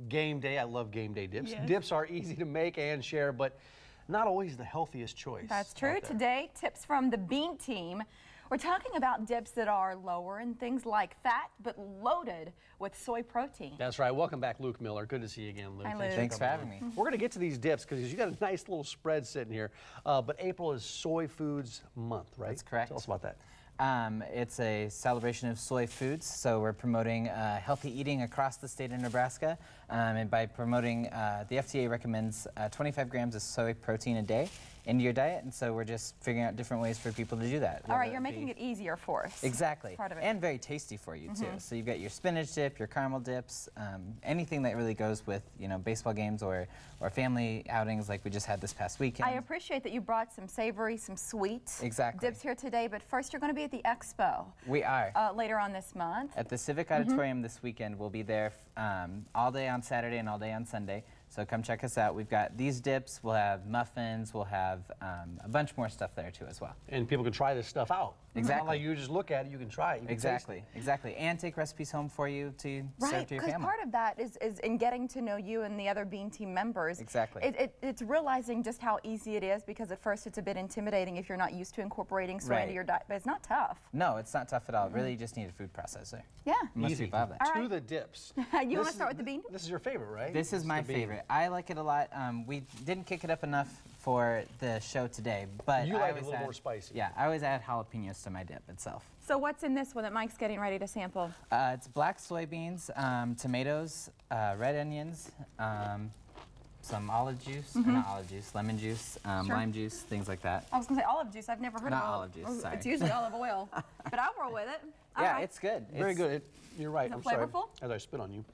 game day. I love game day dips. Yes. Dips are easy to make and share, but not always the healthiest choice. That's true. Today, tips from the Bean Team. We're talking about dips that are lower in things like fat, but loaded with soy protein. That's right. Welcome back, Luke Miller. Good to see you again, Luke. Hi, Luke. Thanks for having me. We're going to get to these dips because you got a nice little spread sitting here. But April is Soy Foods Month, right? That's correct. Tell us about that. It's a celebration of soy foods, so we're promoting healthy eating across the state of Nebraska. And by promoting, the FDA recommends 25 grams of soy protein a day into your diet, and so we're just figuring out different ways for people to do that. All right, you're making it easier for us. Exactly. Part of it. And very tasty for you, too. So you've got your spinach dip, your caramel dips, anything that really goes with, you know, baseball games or family outings like we just had this past weekend. I appreciate that you brought some savory, some sweet dips here today, but first you're going to be at the Expo. We are. Later on this month. At the Civic Auditorium this weekend. We'll be there all day on Saturday and all day on Sunday. So come check us out. We've got these dips, we'll have muffins, we'll have a bunch more stuff there too as well. And people can try this stuff out. Exactly. Not like you just look at it, you can try it. You can Exactly, taste it. exactly. And take recipes home for you to serve to your family. Right, because part of that is in getting to know you and the other Bean Team members. Exactly. It's realizing just how easy it is, because at first it's a bit intimidating if you're not used to incorporating soy into your diet, but it's not tough. No, it's not tough at all. Really, you just need a food processor. Yeah. Most Easy. people have that. All right. To the dips. You want to start with the bean? This is your favorite, right? This is my favorite. I like it a lot. We didn't kick it up enough for the show today, but You I like it a always little add, more spicy. Yeah, I always add jalapenos to my dip itself. So what's in this one that Mike's getting ready to sample? It's black soybeans, tomatoes, red onions, some olive juice, not olive juice, lemon juice, lime juice, things like that. I was going to say olive juice. I've never heard Not of olive juice, sorry. It's usually olive oil, but I'll roll with it. All Yeah, right. it's good. Very good. You're right. Is it I'm sorry. flavorful? As I spit on you.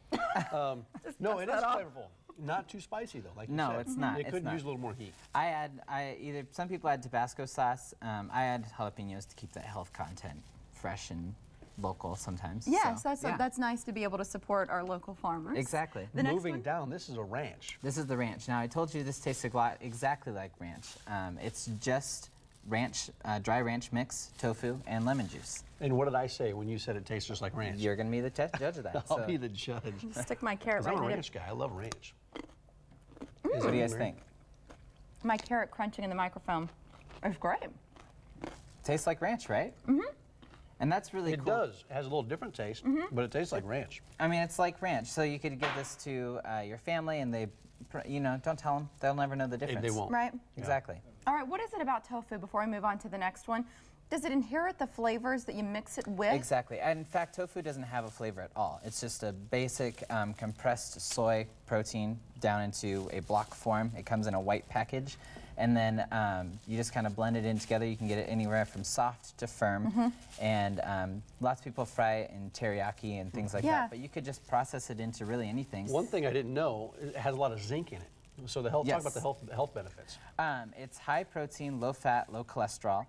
No, it is flavorful. Not too spicy though, like you No, said. it's not. It It's could not. use a little more heat. Either some people add Tabasco sauce. I add jalapenos to keep that health content fresh and local sometimes. Yes, so, that's nice to be able to support our local farmers. Exactly. The next Moving one? down, this is a ranch. This is the ranch. Now I told you this tastes a lot exactly like ranch. It's just ranch, dry ranch mix, tofu, and lemon juice. And what did I say when you said it tastes just like ranch? You're going to be the judge of that. I'll be the judge. Stick my carrot 'Cause right I'm a in it. ranch guy. I love ranch. What do you guys think? My carrot crunching in the microphone. It's great. Tastes like ranch, right? Mm-hmm. And that's really It cool. does. It has a little different taste, but it tastes like ranch. I mean, it's like ranch. So you could give this to your family, and they, you know, don't tell them. They'll never know the difference. They won't. Right? Exactly. All right, what is it about tofu, before I move on to the next one? Does it inherit the flavors that you mix it with? Exactly. And in fact, tofu doesn't have a flavor at all. It's just a basic compressed soy protein down into a block form. It comes in a white package. And then you just kind of blend it in together. You can get it anywhere from soft to firm. And lots of people fry it in teriyaki and things like that. But you could just process it into really anything. One thing I didn't know, it has a lot of zinc in it. So the health, talk about the health benefits. It's high protein, low fat, low cholesterol.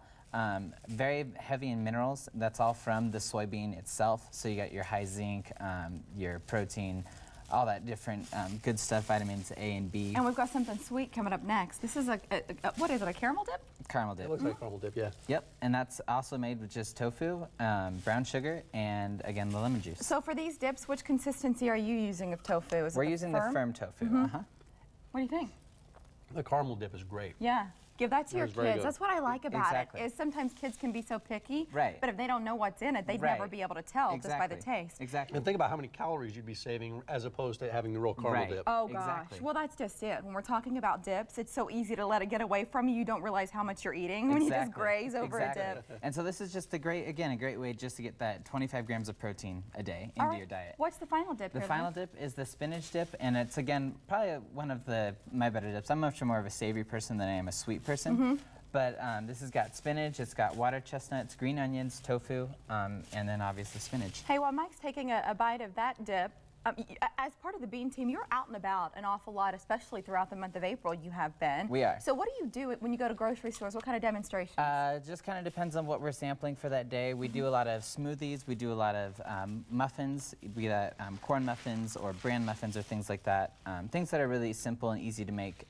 Very heavy in minerals. That's all from the soybean itself. So you got your high zinc, your protein, all that different good stuff, vitamins A and B. And we've got something sweet coming up next. This is what is it, a caramel dip? Caramel dip. It looks like caramel dip, yeah. Yep, and that's also made with just tofu, brown sugar, and again, the lemon juice. So for these dips, which consistency are you using of tofu? Is We're it using the firm tofu. What do you think? The caramel dip is great. Yeah. Give that to your That's very kids. good. That's what I like about Exactly. it, is sometimes kids can be so picky, Right. but if they don't know what's in it, they'd never be able to tell just by the taste. Exactly. And think about how many calories you'd be saving as opposed to having the real caramel dip. Oh gosh. Exactly. Well, that's just it. When we're talking about dips, it's so easy to let it get away from you. You don't realize how much you're eating when you just graze over a dip. And so this is just a great way just to get that 25 grams of protein a day into your diet. What's the final dip The here, final dip is the spinach dip, and it's, again, probably one of my better dips. I'm much more of a savory person than I am a sweet person. But this has got spinach, it's got water chestnuts, green onions, tofu, and then obviously spinach. Hey, while Mike's taking a bite of that dip, as part of the Bean Team, you're out and about an awful lot, especially throughout the month of April. You have been. We are. So what do you do when you go to grocery stores? What kind of demonstrations? Just kind of depends on what we're sampling for that day. We do a lot of smoothies. We do a lot of muffins, be that corn muffins or bran muffins or things like that. Things that are really simple and easy to make.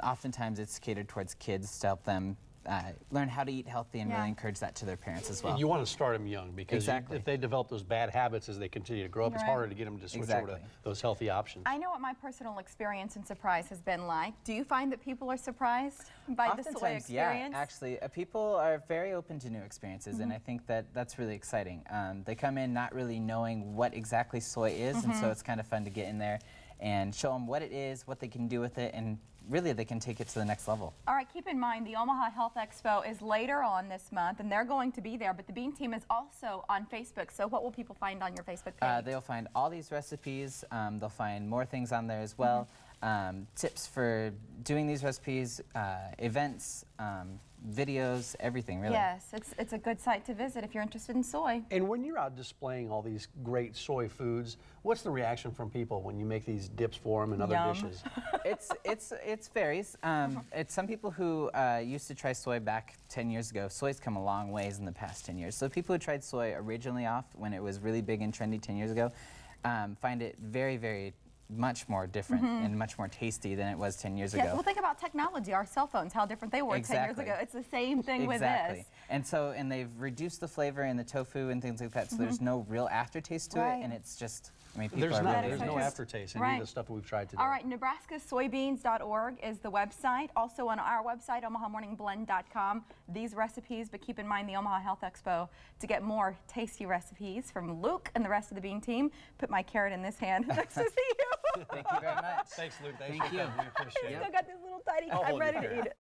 Oftentimes it's catered towards kids to help them learn how to eat healthy and Yeah. really encourage that to their parents as well. And you want to start them young because Exactly. if they develop those bad habits as they continue to grow up, it's Right. harder to get them to switch over to Exactly. those healthy options. I know what my personal experience in surprise has been like. Do you find that people are surprised by the soy Oftentimes, experience? yeah, actually, people are very open to new experiences, and I think that that's really exciting. They come in not really knowing what exactly soy is, and so it's kind of fun to get in there and show them what it is, what they can do with it, and really they can take it to the next level. All right, keep in mind the Omaha Health Expo is later on this month, and they're going to be there, but the Bean Team is also on Facebook. So what will people find on your Facebook page? They'll find all these recipes. They'll find more things on there as well. Tips for doing these recipes, events, videos, everything really. Yes, it's a good site to visit if you're interested in soy. And when you're out displaying all these great soy foods, what's the reaction from people when you make these dips for them and other Yum. dishes? It varies. It's some people who used to try soy back 10 years ago. Soy's come a long ways in the past 10 years. So people who tried soy originally off when it was really big and trendy 10 years ago find it very, very much more different and much more tasty than it was 10 years Yes, ago. well, think about technology, our cell phones, how different they were 10 years Exactly. ago. It's the same thing Exactly. with this. And so, and they've reduced the flavor in the tofu and things like that, so there's no real aftertaste to Right. it, and it's just, I mean, people There's are not. really There's into no it. aftertaste in Right. any of the stuff that we've tried today. All right, nebraskasoybeans.org is the website. Also on our website, omahamorningblend.com, these recipes, but keep in mind the Omaha Health Expo to get more tasty recipes from Luke and the rest of the Bean Team. Put my carrot in this hand. Nice to see you. Thank you very much. Thanks, Luke. Thanks Thank for you. coming. We appreciate it. Still got this little tiny, I'll I'm hold ready your to eat carrot. it.